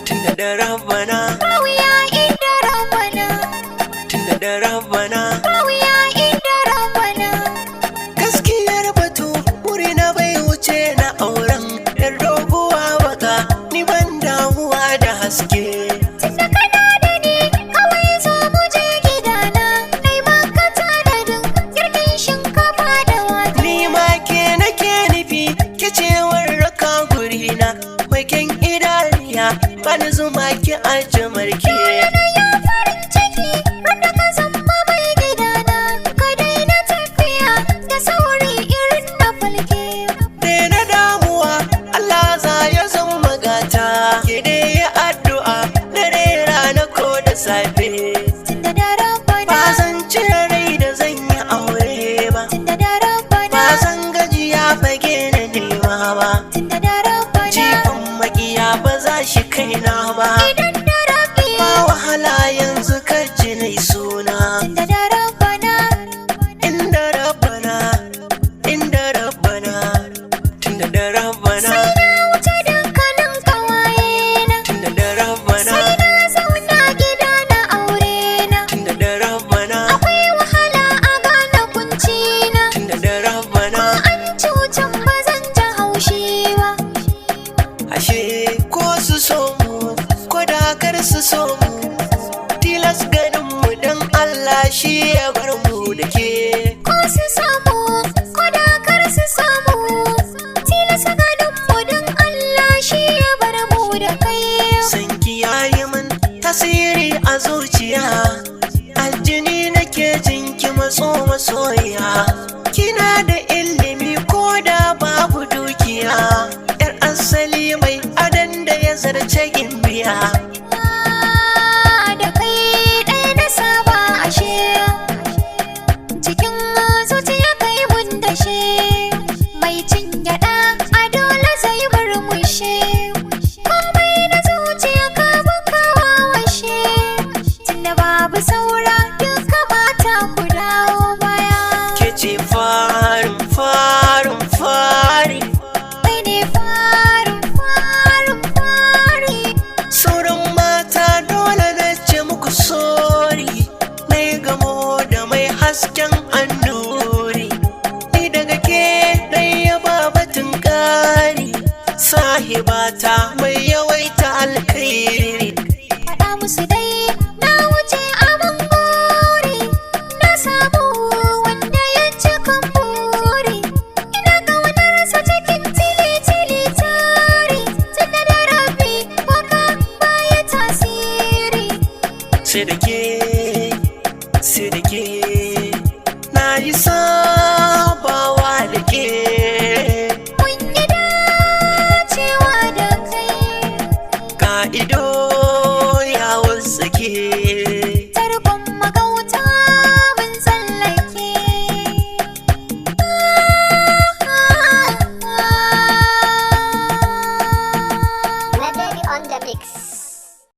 Tunda da Rabbana, Rawiya inda Rabbana, tunda da Rabbana, Rawiya inda Rabbana. gaskiyar batu wuri na bai wuce na auren yar doguwa baka, ni ban damuwa da haske. Tunda kana da ni kawai zo mu je gidana, nai maka tanadin girkin shinkafa da wake. Ni ma ke nake nufi ke cewar raka gurina mai kyan idaniya bani zuma ki aje marke. Na ya farin ciki randa ka zama mai gidana, ka daina tafiya da sauri irin na falke. Daina damuwa Allah za ya zama gata, ke dai yi addu'a dare rana ko da safe. Tunda da Rabbana, Ba zan cire rai da zan yi aure ba, tunda da Rabbana, ba zan gajiya fage na nema ba, tunda da Rabbana. jifan makiya ba za shi kaina ba. Idan da Rabbi, Ba wahala yanzu ka ji nai suna. tunda da Rabbana, Inda Rabbana, inda Rabbana, tunda da Rabbana, sai na wuce dukkanin ƙawayena, tunda da Rabbana, sai na zauna gida na aure na. tunda da Rabbana, Akwai wahala a gane kuncina, tunda da Rabbana. an cutan ba zan ji haushi ba. Ashe ko su so mu ko da kar su so mu, tilas ganin mu dan Allah shi ya bar mu da ke. Ko su samu, ko da kar su samu, tilasa ganin mu don Allah shi ya bar mu da kai. Sanki yayi min tasiri a zuciya, aljini nake jinki matso masoya. Kina da ilimi ko da babu dukiya, yar asali mai adan da ya zarce gimbiya. Da kai ɗaya na saba ashe, cikin zuciya kai mun dashe, mai cin gyaɗa a dole zai murmushe, komai na zuciya ka buka wawashe, tunda babu saura duka mata ku dawo baya. Ke ce farin farin fari, Kai ne farin farin fari, sauran mata dole na ce muku sori. Na yi gamo da mai hasken annuri, ni daga ke dai ya ba batun ƙari. Sahibata mai yawaita alkhairi, faɗa musu dai na wuce abin gori, na samu wanda ya cikin buri, ina ƙaunarsa cikin tili-tili tari, tunda da Rabbi waka baya tasiri. sai da ke, sai da ke, na yi sabawa da ke. Mun yi dacewa da kai, Ka'ido